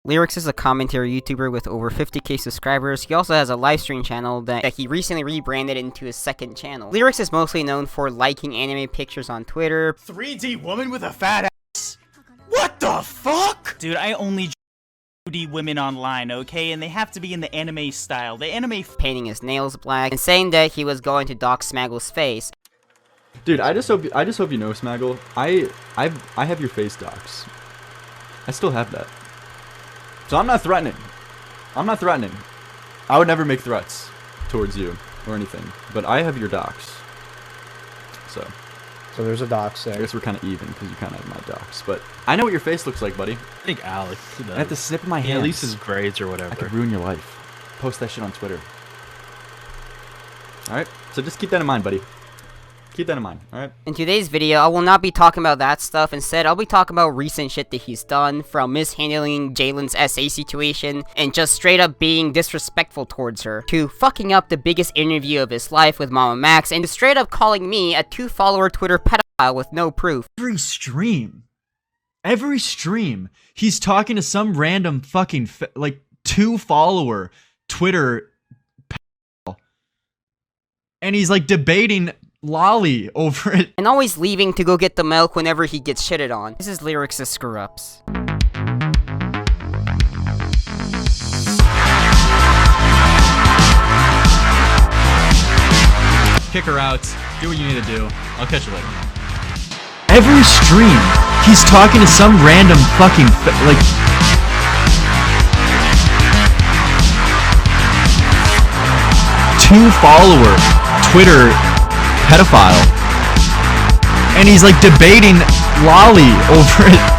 Lerix is a commentary YouTuber with over 50k subscribers. He also has a live stream channel that he recently rebranded into his second channel. Lerix is mostly known for liking anime pictures on Twitter. 3D woman with a fat ass? What the fuck? Dude, I only 2D women online, okay? And they have to be in the anime style. The anime painting his nails black and saying that he was going to dock Smaggle's face. Dude, I just hope you know, Smaggle. I have your face docs. I still have that. So I'm not threatening. I would never make threats towards you or anything, but I have your docs. So there's a docs there. I guess we're kind of even because you kind of have my docs, but I know what your face looks like, buddy. I think Alex does. I have to snip my hands. At least his grades or whatever. I could ruin your life. Post that shit on Twitter. Alright, so just keep that in mind, buddy. Keep that in mind, alright? In today's video, I will not be talking about that stuff. Instead, I'll be talking about recent shit that he's done, from mishandling Jalen's SA situation, and just straight up being disrespectful towards her, to fucking up the biggest interview of his life with Mamamax, and to straight up calling me a 2-follower Twitter pedophile with no proof. Every stream, he's talking to some random fucking, 2-follower Twitter pedophile, and he's like debating Lolly over it. And always leaving to go get the milk whenever he gets shitted on. This is Lerix' screw-ups. Kick her out. Do what you need to do. I'll catch you later. Every stream, he's talking to some random fucking, 2-follower Twitter pedophile, and he's like debating Lolly over it.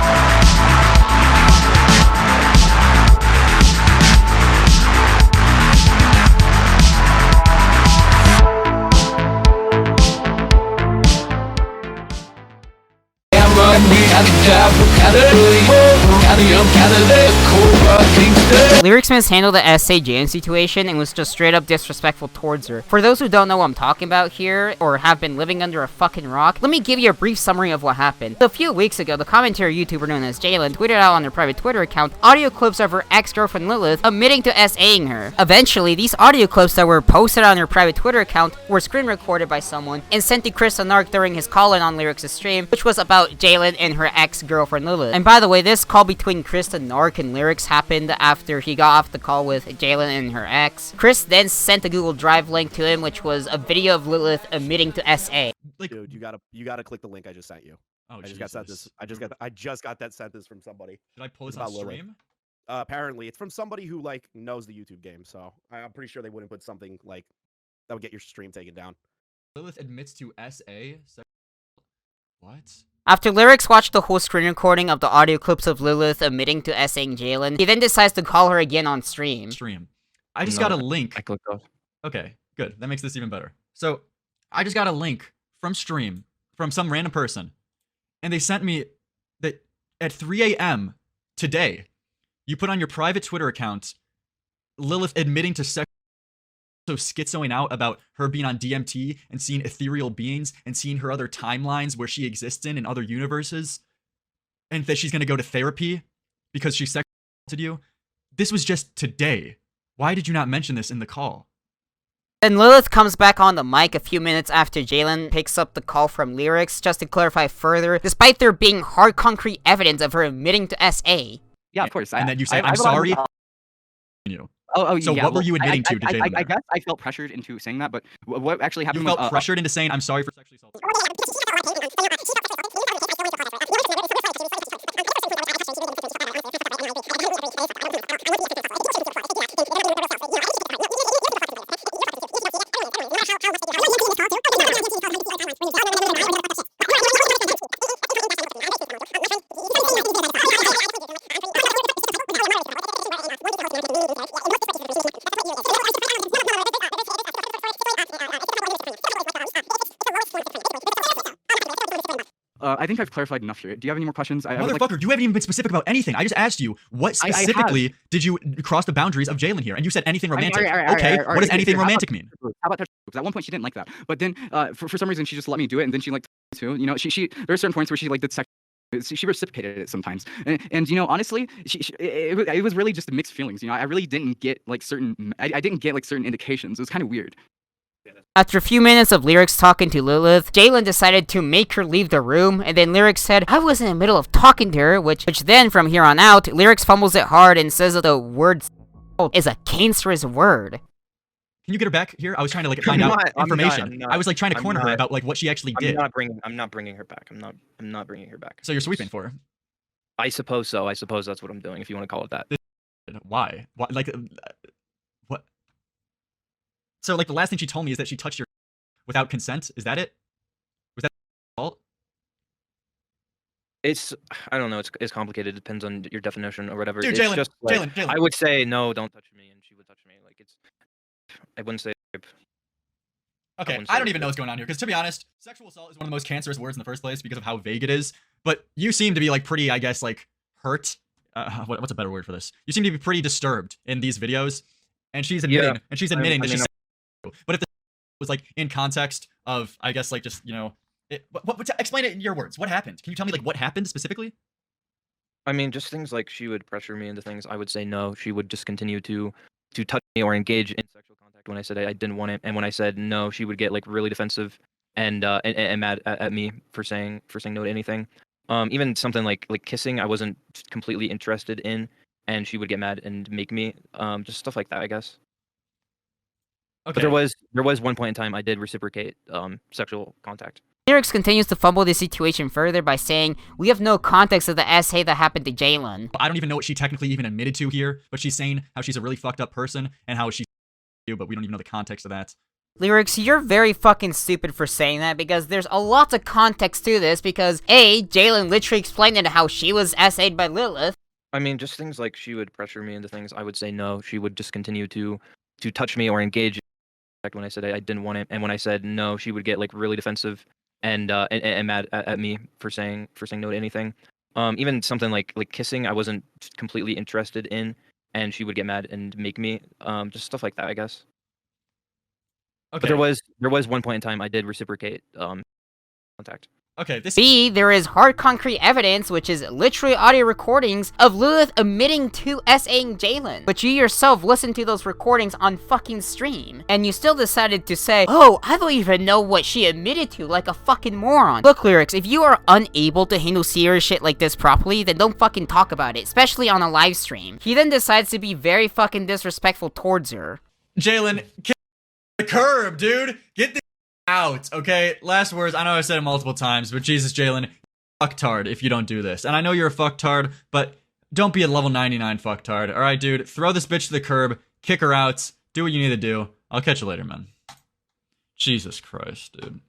Lerix mishandled the SA Jalyn situation and was just straight up disrespectful towards her. For those who don't know what I'm talking about here, or have been living under a fucking rock, let me give you a brief summary of what happened. A few weeks ago, the commentary YouTuber known as Jaylen tweeted out on her private Twitter account audio clips of her ex-girlfriend Lilith admitting to SAing her. Eventually, these audio clips that were posted on her private Twitter account were screen recorded by someone and sent to Chris and Narc during his call-in on Lerix' stream, which was about Jaylen and her ex-girlfriend Lilith. And by the way, this call between Chris and Narc and Lerix happened after he got off the call with Jaylen and her ex. Chris then sent a Google Drive link to him, which was a video of Lilith admitting to SA. Dude, you gotta click the link I just sent you. Oh, I just got this. I just got that sentence from somebody. Did I pull this on stream? Apparently, it's from somebody who knows the YouTube game. So I'm pretty sure they wouldn't put something that would get your stream taken down. Lilith admits to SA. What? After Lerix watched the whole screen recording of the audio clips of Lilith admitting to SAing Jaylen, he then decides to call her again on stream. I just got a link. I clicked off. Okay, good. That makes this even better. So, I just got a link from stream from some random person, and they sent me that at 3 a.m. today, you put on your private Twitter account Lilith admitting to sex. So schizoing out about her being on DMT and seeing ethereal beings and seeing her other timelines where she exists in other universes, and that she's gonna go to therapy because she sexually assaulted you. This was just today. Why did you not mention this in the call? Then Lilith comes back on the mic a few minutes after Jaylen picks up the call from Lerix, just to clarify further, despite there being hard concrete evidence of her admitting to SA. Yeah, of course. And then you say, I'm sorry. You. So yeah, what were you admitting to Jaylen? I guess I felt pressured into saying that, but what actually happened was... You felt pressured into saying, I'm sorry for sexually assaulting. I think I've clarified enough here. Do you have any more questions? Motherfucker, you haven't even been specific about anything. I just asked you, what specifically did you cross the boundaries of Jaylen here? And you said anything romantic. What does anything romantic mean? How about touch? Because at one point she didn't like that. But then for some reason she just let me do it, and then she too. You know, there are certain points where she did sex She reciprocated it sometimes, and you know, honestly, it was really just mixed feelings. You know, I really didn't get like certain, I didn't get like certain indications. It was kind of weird. After a few minutes of Lerix talking to Lilith, Jaylen decided to make her leave the room, and then Lerix said, I was in the middle of talking to her, which then, from here on out, Lerix fumbles it hard and says that the word is a cancerous word. Can you get her back here? I was trying to like find out information. I'm I was like trying to corner her about like what she actually did. I'm not bringing her back. I'm not bringing her back. So you're sweeping for her? I suppose so. I suppose that's what I'm doing, if you want to call it that. Why? Like, what? So like the last thing she told me is that she touched your without consent. Is that it? Was that fault? It's, I don't know. It's complicated. It depends on your definition or whatever. Dude, It's Jaylen, just like, Jaylen. I would say no, don't touch me, and she would touch me. Like it's, I wouldn't say. Okay, I don't even know what's going on here, because to be honest, sexual assault is one of the most cancerous words in the first place because of how vague it is. But you seem to be like pretty, I guess, like hurt. What's a better word for this? You seem to be pretty disturbed in these videos, and she's admitting, that she's. But if this was like in context of, I guess, like just, you know, explain it in your words. What happened? Can you tell me like what happened specifically? I mean, just things like she would pressure me into things. I would say no. She would just continue to touch me or engage in sexual contact when I said I didn't want it, and when I said no, she would get like really defensive and mad at me for saying no to anything. Even something like kissing, I wasn't completely interested in, and she would get mad and make me. Just stuff like that, I guess. Okay. But there was one point in time I did reciprocate sexual contact. Lerix continues to fumble the situation further by saying, we have no context of the essay that happened to Jaylen. I don't even know what she technically even admitted to here, but she's saying how she's a really fucked up person and how she's you, but we don't even know the context of that. Lerix, you're very fucking stupid for saying that, because there's a lot of context to this, because A, Jaylen literally explained it how she was essayed by Lilith. I mean, just things like she would pressure me into things. I would say no. She would just continue to touch me or engage when I said I didn't want it, and when I said no, she would get like really defensive and mad at me for saying no to anything. Even something like kissing, I wasn't completely interested in, and she would get mad and make me. Just stuff like that, I guess. Okay. But there was one point in time I did reciprocate contact. Okay, B, there is hard concrete evidence, which is literally audio recordings of Lilith admitting to SAing Jaylen. But you yourself listened to those recordings on fucking stream, and you still decided to say, oh, I don't even know what she admitted to, like a fucking moron. Look, Lerix, if you are unable to handle serious shit like this properly, then don't fucking talk about it, especially on a live stream. He then decides to be very fucking disrespectful towards her. Jaylen, get the curb, dude! Get the out, okay? Last words, I know I said it multiple times, but Jesus, Jaylen, fucktard if you don't do this. And I know you're a fucktard, but don't be a level 99 fucktard, alright, dude? Throw this bitch to the curb, kick her out, do what you need to do. I'll catch you later, man. Jesus Christ, dude.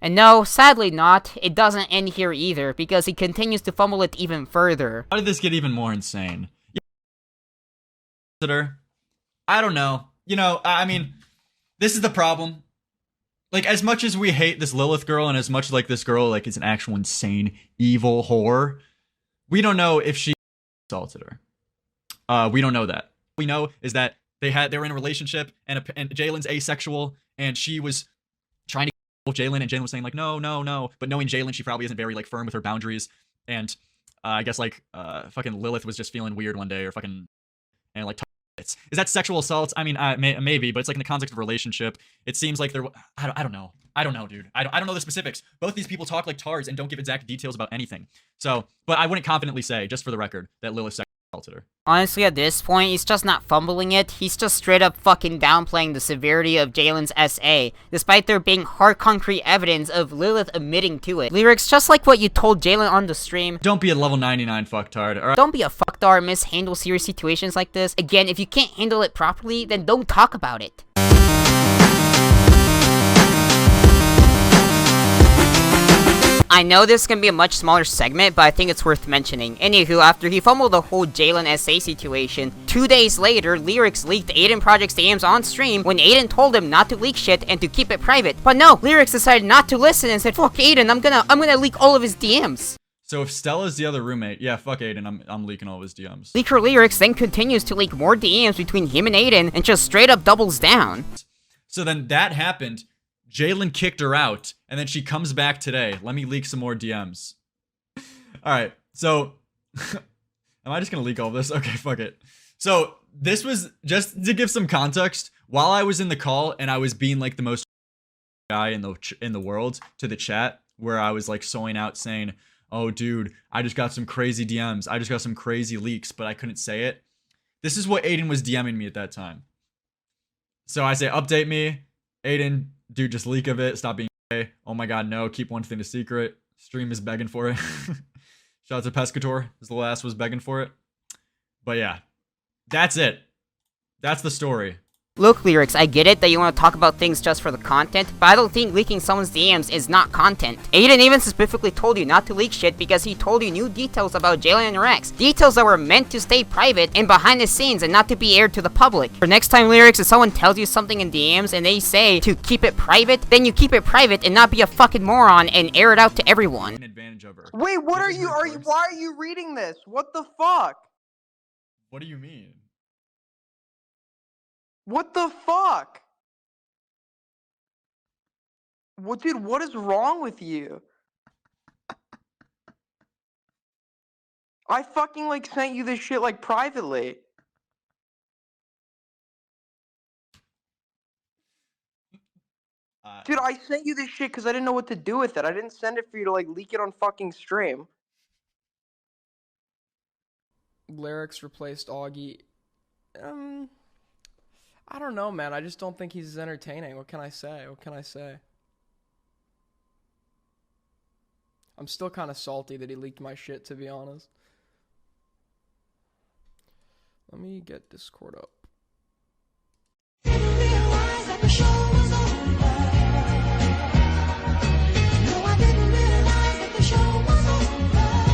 And no, sadly not, it doesn't end here either, because he continues to fumble it even further. How did this get even more insane? I don't know. You know, I mean, this is the problem. Like, as much as we hate this Lilith girl, and as much like this girl, like, is an actual insane, evil whore, we don't know if she assaulted her. We don't know that. What we know is that they were in a relationship, and Jaylen's asexual, and she was trying to kill Jaylen, and Jaylen was saying, like, no, no, no. But knowing Jaylen, she probably isn't very, like, firm with her boundaries. And I guess, like, fucking Lilith was just feeling weird one day, or fucking, and, like, is that sexual assault? I mean, maybe, but it's like in the context of a relationship. It seems like there. I don't know. I don't know, dude. I don't know the specifics. Both these people talk like tards and don't give exact details about anything. So, but I wouldn't confidently say, just for the record, that Lilith sexually assaulted her. Honestly, at this point, he's just not fumbling it. He's just straight up fucking downplaying the severity of Jaylen's SA, despite there being hard concrete evidence of Lilith admitting to it. Lerix, just like what you told Jaylen on the stream, don't be a level 99 fucktard, alright? Don't be a fucktard, mishandle serious situations like this. Again, if you can't handle it properly, then don't talk about it. I know this can be a much smaller segment, but I think it's worth mentioning. Anywho, after he fumbled the whole Jaylen SA situation, 2 days later, Lerix leaked Aiden Project's DMs on stream when Aiden told him not to leak shit and to keep it private. But no, Lerix decided not to listen and said, fuck Aiden, I'm gonna leak all of his DMs. So if Stella's the other roommate, yeah, fuck Aiden, I'm leaking all of his DMs. Leaker Lerix then continues to leak more DMs between him and Aiden and just straight up doubles down. So then that happened. Jaylen kicked her out, and then she comes back today. Let me leak some more DMs. All right, so am I just gonna leak all this? Okay, fuck it. So this was just to give some context. While I was in the call and I was being like the most guy in the world to the chat, where I was like sewing out saying, "Oh, dude, I just got some crazy DMs. I just got some crazy leaks," but I couldn't say it. This is what Aiden was DMing me at that time. So I say, "Update me, Aiden. Dude, just leak of it. Stop being gay. Oh my god, no. Keep one thing a secret. Stream is begging for it." Shout out to Pescator. His little ass was begging for it. But yeah, that's it. That's the story. Look, Lerix, I get it that you want to talk about things just for the content, but I don't think leaking someone's DMs is not content. Aiden even specifically told you not to leak shit because he told you new details about Jalyn and Rex. Details that were meant to stay private and behind the scenes and not to be aired to the public. For next time, Lerix, if someone tells you something in DMs and they say to keep it private, then you keep it private and not be a fucking moron and air it out to everyone. An advantage of her. Wait, what are you, why are you reading this? What the fuck? What do you mean? What the fuck? What, dude, what is wrong with you? I fucking, like, sent you this shit, like, privately. Dude, I sent you this shit because I didn't know what to do with it. I didn't send it for you to, like, leak it on fucking stream. Lerix replaced Augie. I don't know, man. I just don't think he's as entertaining. What can I say? What can I say? I'm still kind of salty that he leaked my shit, to be honest. Let me get Discord up.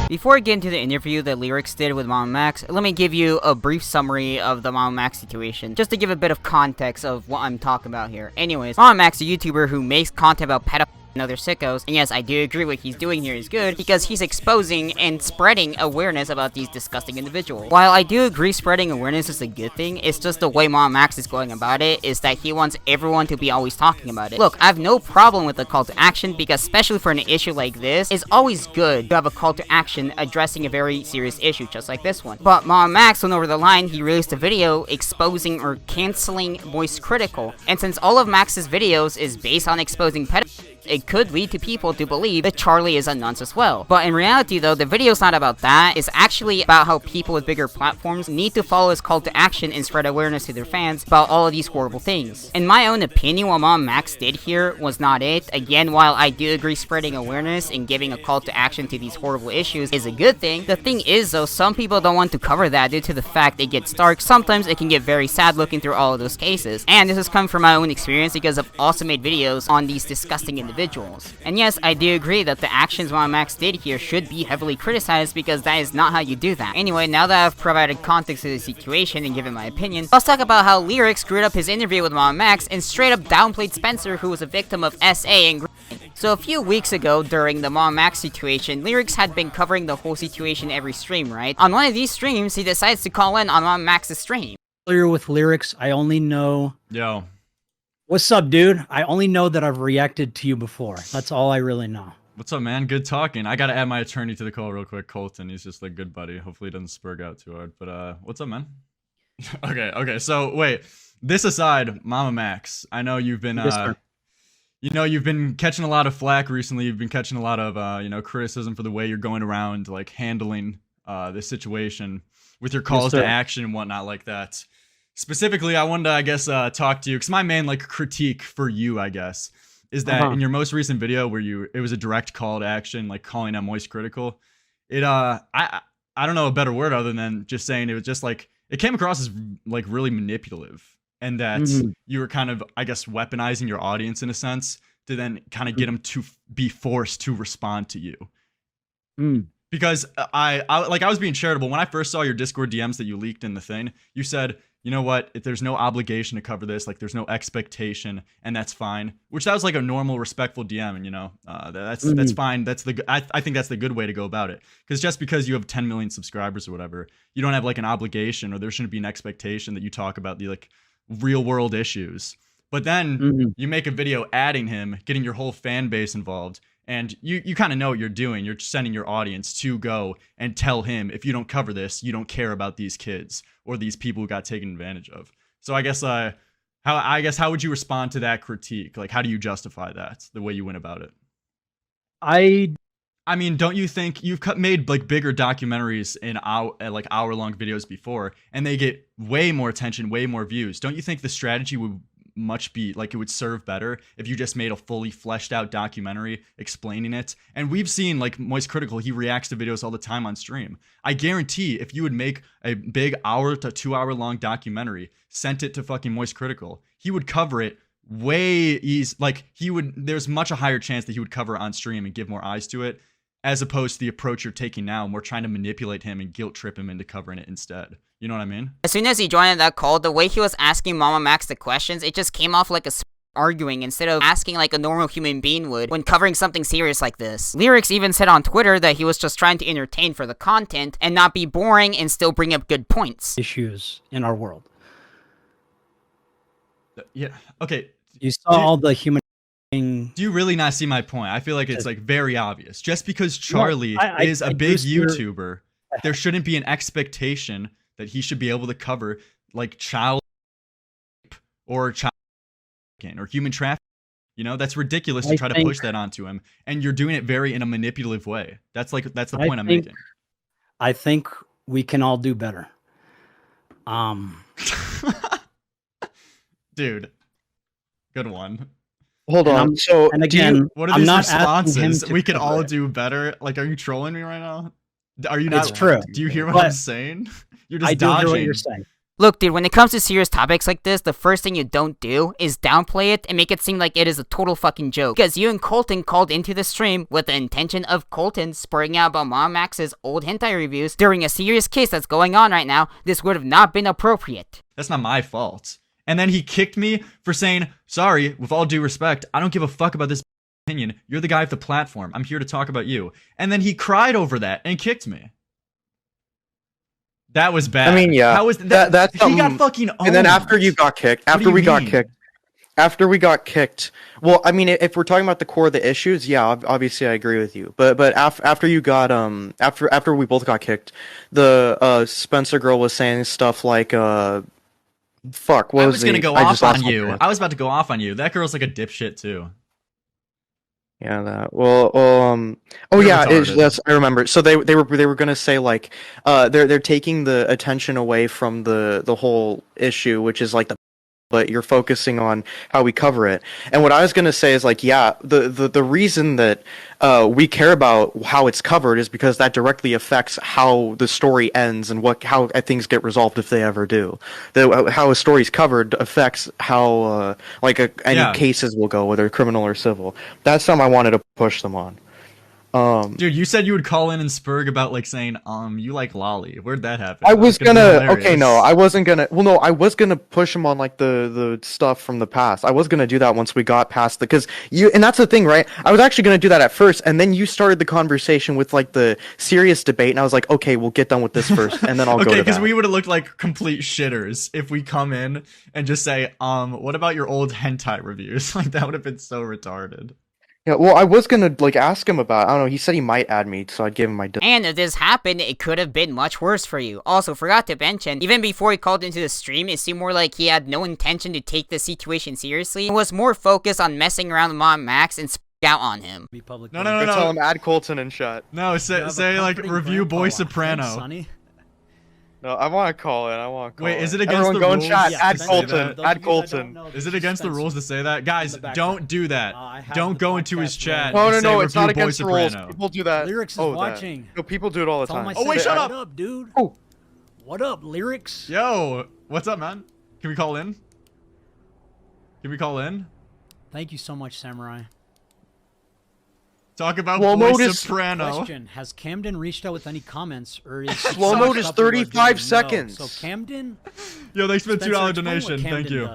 Before I get into the interview that Lerix did with Mamamax, let me give you a brief summary of the Mamamax situation, just to give a bit of context of what I'm talking about here. Anyways, Mamamax, a YouTuber who makes content about pedophiles and other sickos, and yes, I do agree what he's doing here is good, because he's exposing and spreading awareness about these disgusting individuals. While I do agree spreading awareness is a good thing, it's just the way Mamamax is going about it, is that he wants everyone to be always talking about it. Look, I have no problem with the call to action, because especially for an issue like this, it's always good to have a call to action addressing a very serious issue, just like this one. But Mamamax went over the line, he released a video exposing or canceling Moist Critical, and since all of Max's videos is based on exposing pedophiles, it could lead to people to believe that Charlie is a nonce as well. But in reality though, the video's not about that. It's actually about how people with bigger platforms need to follow his call to action and spread awareness to their fans about all of these horrible things. In my own opinion, what Mamamax did here was not it. Again, while I do agree spreading awareness and giving a call to action to these horrible issues is a good thing, the thing is though, some people don't want to cover that due to the fact it gets dark. Sometimes it can get very sad looking through all of those cases. And this has come from my own experience because I've also made videos on these disgusting individuals. And yes, I do agree that the actions Mamamax did here should be heavily criticized because that is not how you do that. Anyway, now that I've provided context to the situation and given my opinion, let's talk about how Lerix screwed up his interview with Mamamax and straight up downplayed Spencer, who was a victim of SA and Cringing. So a few weeks ago, during the Mamamax situation, Lerix had been covering the whole situation every stream, right? On one of these streams, he decides to call in on Mamamax's stream. Familiar with Lerix, I only know... Yo. What's up, dude? I only know that I've reacted to you before. That's all I really know. What's up, man? Good talking. I gotta add my attorney to the call real quick, Colton. He's just like good buddy. Hopefully he doesn't spurg out too hard. But what's up, man? okay. So wait, this aside, Mamamax, I know you've been you've been catching a lot of flack recently. You've been catching a lot of criticism for the way you're going around like handling this situation with your calls to action and whatnot like that. Specifically, I wanted to, I guess, talk to you, because my main, like, critique for you, I guess, is that in your most recent video where it was a direct call to action, like, calling out Moist Critical, I don't know a better word other than just saying it was just, like, it came across as, like, really manipulative, and that you were kind of, I guess, weaponizing your audience in a sense to then kind of get them to be forced to respond to you. Because I was being charitable. When I first saw your Discord DMs that you leaked in the thing, you said, you know what, if there's no obligation to cover this, like there's no expectation, and that's fine. Which that was like a normal, respectful DM, and you know, that's fine. That's I think that's the good way to go about it. Because just because you have 10 million subscribers or whatever, you don't have like an obligation, or there shouldn't be an expectation that you talk about the like real world issues. But then Mhm. you make a video adding him, getting your whole fan base involved, and you kind of know what you're doing. You're sending your audience to go and tell him, if you don't cover this, you don't care about these kids or these people who got taken advantage of. So I guess how would you respond to that critique? Like, how do you justify that, the way you went about it? I mean, don't you think you've made like bigger documentaries in hour-long videos before, and they get way more attention, way more views? Don't you think the strategy would it would serve better if you just made a fully fleshed out documentary explaining it? And we've seen like Moist Critical, he reacts to videos all the time on stream. I guarantee if you would make a big hour to 2 hour long documentary, sent it to fucking Moist Critical, he would cover it way easy. Like there's much a higher chance that he would cover it on stream and give more eyes to it, as opposed to the approach you're taking now, and we're trying to manipulate him and guilt trip him into covering it instead. You know what I mean? As soon as he joined that call, the way he was asking Mamamax the questions, it just came off like a arguing instead of asking like a normal human being would when covering something serious like this. Lerix even said on Twitter that he was just trying to entertain for the content and not be boring and still bring up good points. Issues in our world. Yeah. Okay. You saw all the human. Do you really not see my point? I feel like it's like very obvious. Just because Charlie is a big YouTuber, there shouldn't be an expectation that he should be able to cover like child or human trafficking. You know, that's ridiculous to try to push that onto him, and you're doing it in a manipulative way. That's the point I'm making. I think we can all do better. Dude, good one. Hold on. So, and again, what are these responses? We can all do better. Like, are you trolling me right now? Are you not? It's true. Do you hear what I'm saying? You're just dodging. Hear what you're saying. Look, dude, when it comes to serious topics like this, the first thing you don't do is downplay it and make it seem like it is a total fucking joke. Because you and Colton called into the stream with the intention of Colton spurring out about Mamamax's old hentai reviews during a serious case that's going on right now. This would have not been appropriate. That's not my fault. And then he kicked me for saying, sorry, with all due respect, I don't give a fuck about this opinion. You're the guy with the platform. I'm here to talk about you. And then he cried over that and kicked me. That was bad. I mean, yeah. How was that? That's he got fucking owned. And then after you got kicked, after we got kicked, well, I mean, if we're talking about the core of the issues, yeah, obviously I agree with you. But after you got after we both got kicked, the Spencer girl was saying stuff like fuck, what I was was gonna go off on you. I was about to go off on you. That girl's like a dipshit too. Yeah, that. Yes, I remember. So they were gonna say like, they're taking the attention away from the whole issue, which is like but you're focusing on how we cover it. And what I was gonna say is like, yeah, the reason that we care about how it's covered is because that directly affects how the story ends and how things get resolved if they ever do. How a story's covered affects how any cases will go, whether criminal or civil. That's something I wanted to push them on. Dude, you said you would call in and spurg about like saying, you like Lolly. Where'd that happen? I was gonna. Okay, no, I wasn't gonna. Well, no, I was gonna push him on like the stuff from the past. I was gonna do that once we got past and that's the thing, right? I was actually gonna do that at first, and then you started the conversation with like the serious debate, and I was like, okay, we'll get done with this first, and then I'll go to that. Okay, because we would have looked like complete shitters if we come in and just say, what about your old hentai reviews? Like that would have been so retarded. Yeah, well, I was gonna like ask him about. I don't know. He said he might add me, so I'd give him my. And if this happened, it could have been much worse for you. Also, forgot to mention, even before he called into the stream, it seemed more like he had no intention to take the situation seriously and was more focused on messing around with Mamamax and out on him. No. Tell him add Colton and shut. No, say like review Boy Soprano. No, I want to call it. Wait, is it against the rules? Chat. Add Colton. Add Colton. Is it against the rules to say that? Guys, don't do that. Don't go into his chat. No, it's not against the rules. People do that. Lerix is watching. No, people do it all the time. Oh wait, shut up. What up, dude? Oh. What up, Lerix? Yo, what's up, man? Can we call in? Thank you so much, Samurai. Talk about Boy Soprano. Question: has Camden reached out with any comments, or is slow mode is 35 seconds? No. So Camden. Yo, thanks for the $2 donation. Thank you.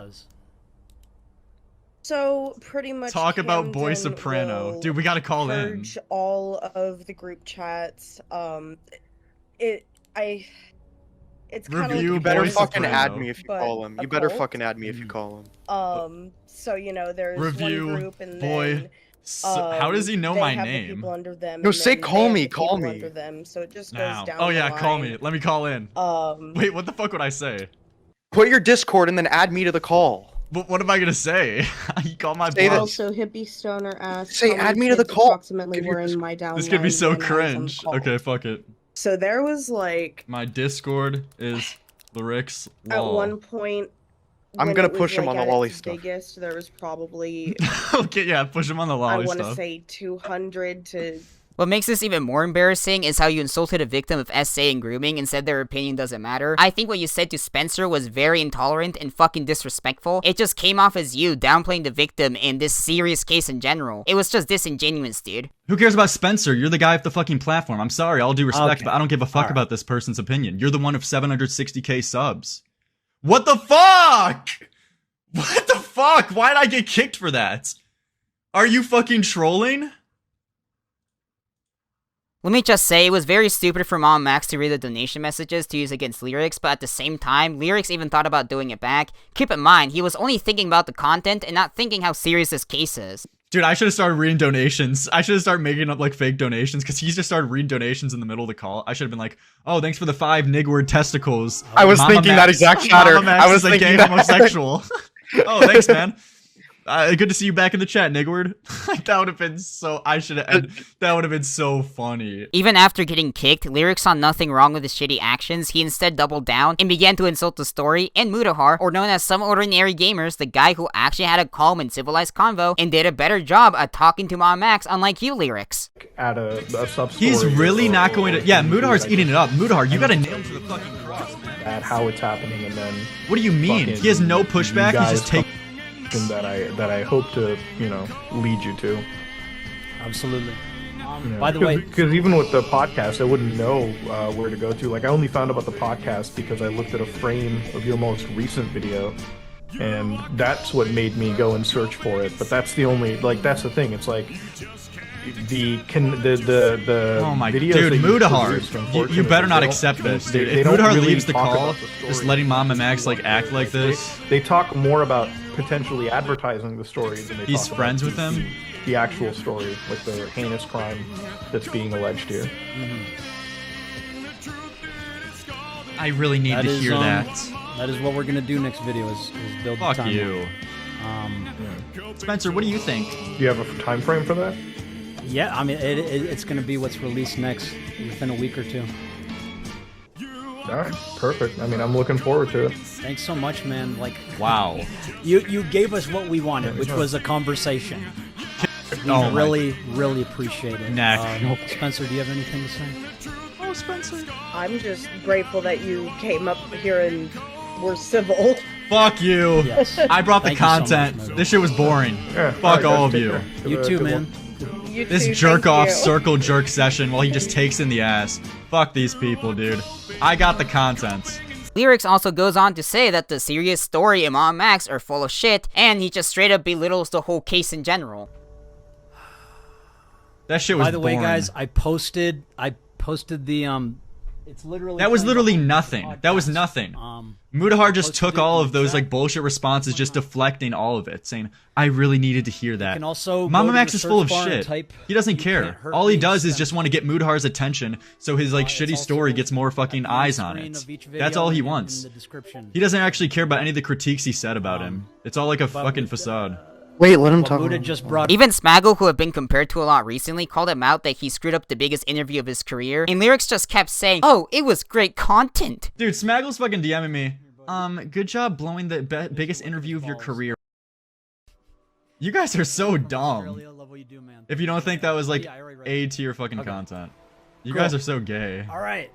So pretty much. Talk about Boy Soprano, dude. We gotta call in. Purge all of the group chats. It it's kind of Review You like better Boy fucking Soprano. add me if you But call him. a You better cult? fucking add me if you call him. So you know, there's Review one group, and Boy. then How does he know they my have the name? people under them, No, and say then call they have me, the call people me. under them, so it just goes Now. down Oh the yeah, call line. me. Let me call in. Wait, what the fuck would I say? Put your Discord and then add me to the call. But what am I gonna say? You call my Say boss. Also, hippie stoner asks, Say, how many add me to the kids call. approximately Give your were in Discord. my downline This is gonna be so when I was on the cringe. call? Okay, fuck it. So there was like My Discord is Lerix. at one point. I'm when gonna it was, push him like, on the at lolly its stuff. biggest, there was probably Okay, yeah, push him on the I lolly want to stuff. say 200 to. What makes this even more embarrassing is how you insulted a victim of SA and grooming and said their opinion doesn't matter. I think what you said to Spencer was very intolerant and fucking disrespectful. It just came off as you downplaying the victim in this serious case in general. It was just disingenuous, dude. Who cares about Spencer? You're the guy of the fucking platform. I'm sorry, all due respect, Okay. but I don't give a fuck Alright. about this person's opinion. You're the one of 760k subs. What the fuck? What the fuck? Why'd I get kicked for that? Are you fucking trolling? Let me just say, it was very stupid for Mamamax to read the donation messages to use against Lerix, but at the same time, Lerix even thought about doing it back. Keep in mind, he was only thinking about the content and not thinking how serious this case is. Dude, I should have started reading donations. I should have started making up like fake donations because he just started reading donations in the middle of the call. I should have been like, "Oh, thanks for the 5 nigward testicles." I was thinking that exact chatter. Mamamax I was is a thinking gay that. homosexual. Oh, thanks, man. Good to see you back in the chat, Nigward. That would have been so. That would have been so funny. Even after getting kicked, Lerix saw nothing wrong with his shitty actions. He instead doubled down and began to insult the story and Mutahar, or known as some ordinary gamers, the guy who actually had a calm and civilized convo and did a better job at talking to Mamamax, unlike you, Lerix. Add a sub-story. He's really not going to. Yeah, Mudahar's eating it up. Mutahar, you gotta nail him to the fucking cross, man. At how it's happening, and then. What do you mean? He has no pushback. He's just taking. That I hope to lead you to. Absolutely. By the way, because even with the podcast, I wouldn't know where to go to. Like, I only found about the podcast because I looked at a frame of your most recent video, and that's what made me go and search for it. But that's the only, that's the thing. It's like the oh my videos dude, that Mutahar, you better not accept this, dude. If Mutahar leaves the call, just letting Mamamax act like this. They talk more about potentially advertising the stories than they He's talk friends about with him. The actual story, like the heinous crime that's being alleged here. I really need to hear that. That is what we're gonna do next video. Is build Fuck the timeline. you. Spencer, what do you think? Do you have a time frame for that? Yeah, I mean it's gonna be what's released next within a week or two. All right, perfect. I mean, I'm looking forward to it. Thanks so much, man. Like, wow, you gave us what we wanted, which was a conversation. We really appreciate it. Spencer, do you have anything to say? Oh, Spencer. I'm just grateful that you came up here and were civil. Fuck you. Yes. I brought the Thank you so content. much, this shit was boring. Yeah, Fuck all of you. You too, man. You This too, jerk thank off you. circle jerk session while he just takes in the ass. Fuck these people, dude. I got the content. Lerix also goes on to say that the serious story and Mamamax are full of shit, and he just straight up belittles the whole case in general. That shit was By the boring. way, guys, I posted the it's literally That was from literally the nothing. podcast. That was nothing. Mutahar just took posted it all in of those chat. like bullshit responses, just deflecting all of it, saying, I really needed to hear that. can also go Mamamax to the is full of search bar and shit. type, He doesn't "You care. can't hurt All he me, does is Spencer." just want to get Mutahar's attention so his like It's shitty also story gets more fucking at the eyes on screen it. of each That's video all he and in wants. the description. He doesn't actually care about any of the critiques he said about him. It's all like a fucking facade. Wait, let him What talk. Buddha just brought Even Smaggle, who have been compared to a lot recently, called him out that he screwed up the biggest interview of his career, and Lerix just kept saying, oh, it was great content. Dude, Smaggle's fucking DMing me. Good job blowing the biggest interview of your career. You guys are so dumb. Really, I love what you do, man. If you don't think that was like Yeah, I already read A it. tier fucking Okay. content. You Cool. guys are so gay. All right.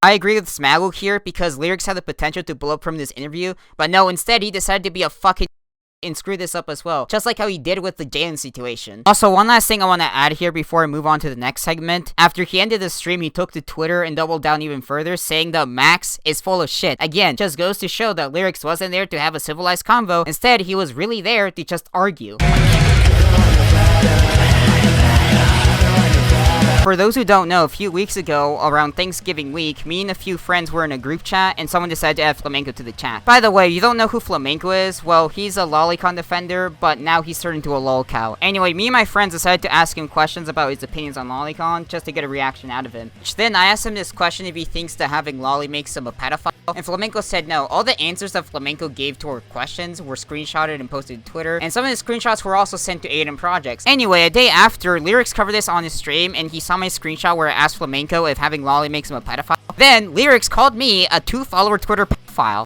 I agree with Smaggle here because Lerix had the potential to blow up from this interview, but no, instead he decided to be a fucking and screw this up as well, just like how he did with the Jaylen situation. Also, one last thing I want to add here before I move on to the next segment. After he ended the stream, he took to Twitter and doubled down even further, saying that Max is full of shit. Again, just goes to show that Lerix wasn't there to have a civilized convo. Instead, he was really there to just argue. For those who don't know, a few weeks ago, around Thanksgiving week, me and a few friends were in a group chat, and someone decided to add Flamingo to the chat. By the way, you don't know who Flamingo is? Well, he's a lolicon defender, but now he's turned into a lolcow. Anyway, me and my friends decided to ask him questions about his opinions on lolicon, just to get a reaction out of him. Then I asked him this question if he thinks that having lolly makes him a pedophile, and Flamingo said no. All the answers that Flamingo gave to our questions were screenshotted and posted to Twitter, and some of the screenshots were also sent to Aiden Projects. Anyway, a day after, Lerix covered this on his stream, and he saw my screenshot where I asked Flamingo if having lolly makes him a pedophile. Then, Lerix called me a 2-follower Twitter pedophile.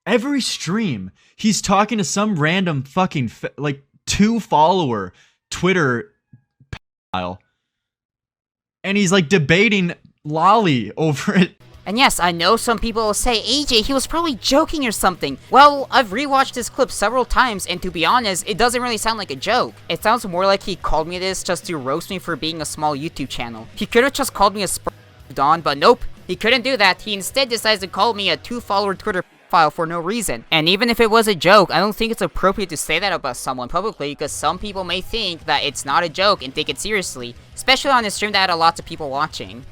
Every stream, he's talking to some random fucking, 2-follower Twitter pedophile. And he's, like, debating lolly over it. And yes, I know some people will say, AJ, he was probably joking or something. Well, I've rewatched this clip several times, and to be honest, it doesn't really sound like a joke. It sounds more like he called me this just to roast me for being a small YouTube channel. He could have just called me a Don, but nope, he couldn't do that. He instead decides to call me a 2-follower Twitter file for no reason. And even if it was a joke, I don't think it's appropriate to say that about someone publicly, because some people may think that it's not a joke and take it seriously, especially on a stream that had lots of people watching.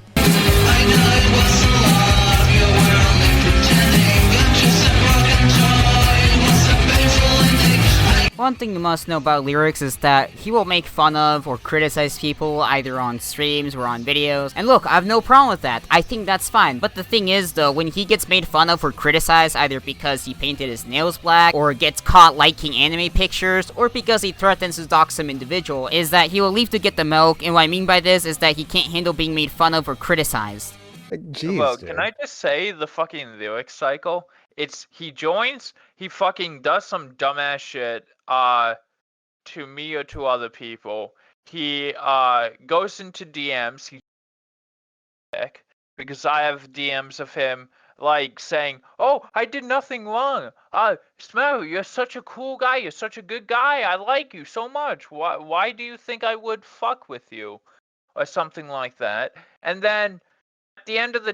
One thing you must know about Lerix is that he will make fun of or criticize people either on streams or on videos. And look, I have no problem with that. I think that's fine. But the thing is though, when he gets made fun of or criticized either because he painted his nails black, or gets caught liking anime pictures, or because he threatens to dox some individual, is that he will leave to get the milk. And what I mean by this is that he can't handle being made fun of or criticized. Jeez, well, can I just say the fucking Lerix cycle? It's he joins, he fucking does some dumbass shit to me or to other people. He goes into DMs, because I have DMs of him like saying, "Oh, I did nothing wrong. Smell, you're such a cool guy. You're such a good guy. I like you so much. Why do you think I would fuck with you?" Or something like that. And then at the end of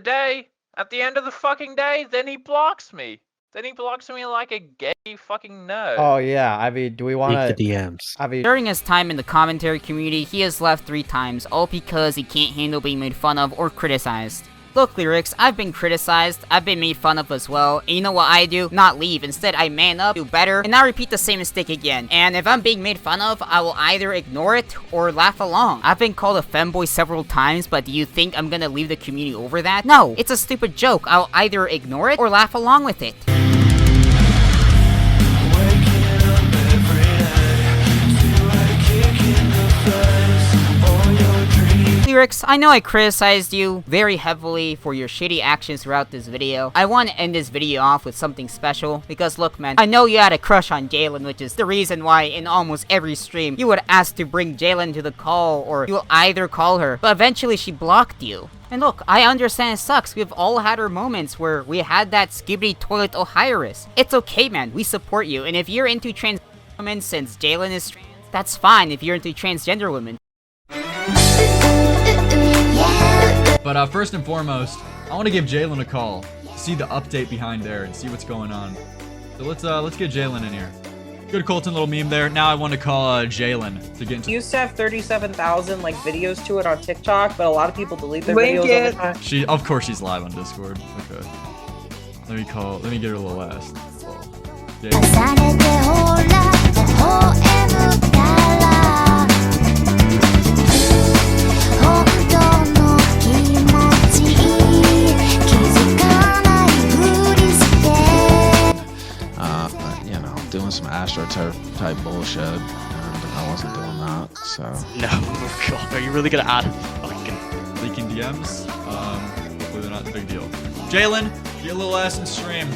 the fucking day, then he blocks me. Then he blocks me like a gay fucking nerd. Oh yeah, I mean, do we want to... the DMs. During his time in the commentary community, he has left 3 times, all because he can't handle being made fun of or criticized. Look, Lerix, I've been criticized, I've been made fun of as well, and you know what I do? Not leave. Instead, I man up, do better, and not repeat the same mistake again. And if I'm being made fun of, I will either ignore it or laugh along. I've been called a femboy several times, but do you think I'm gonna leave the community over that? No, it's a stupid joke. I'll either ignore it or laugh along with it. Lerix, I know I criticized you very heavily for your shitty actions throughout this video. I want to end this video off with something special, because look man, I know you had a crush on Jaylen, which is the reason why in almost every stream you would ask to bring Jaylen to the call, or you'll either call her, but eventually she blocked you. And look, I understand it sucks. We've all had our moments where we had that skibbity toilet Ohirus. It's okay man, we support you, and if you're into trans women since Jaylen is trans, that's fine if you're into transgender women. But first and foremost, I want to give Jaylen a call, see the update behind there, and see what's going on. So let's get Jaylen in here. Good Colton little meme there. Now I want to call Jaylen to get into. Used to have 37,000 like videos to it on TikTok, but a lot of people delete their videos all the time. Of course she's live on Discord. Okay. Let me get her a little last. Doing some AstroTurf type bullshit, and I wasn't doing that, so. No, oh god, are you really gonna add fucking leaking DMs? Hopefully they're not a big deal. Jaylen, get a little ass in stream.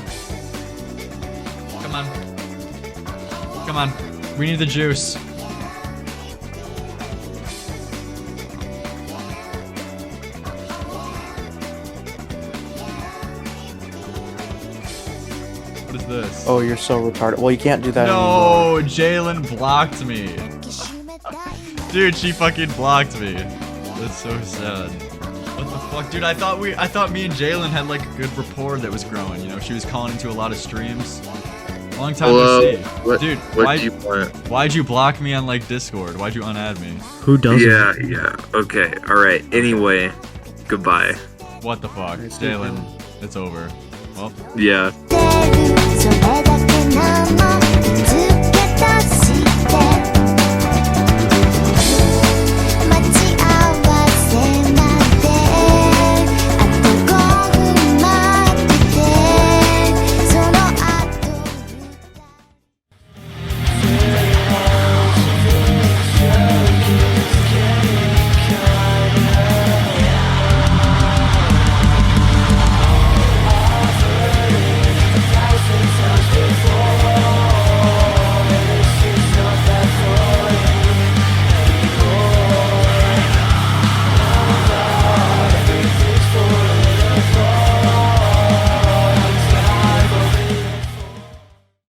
Come on. Come on. We need the juice. What is this? Oh, you're so retarded. Well, you can't do that anymore. No, Jaylen blocked me. Dude, she fucking blocked me. That's so sad. What the fuck, dude? I thought me and Jaylen had like a good rapport that was growing. You know, she was calling into a lot of streams. Long time Hello? no see. What, Dude, what do you want? Why'd you block me on like Discord? Why'd you unadd me? Who doesn't? Yeah. Okay. All right. Anyway, goodbye. What the fuck, Jaylen? It's over. Well. Yeah.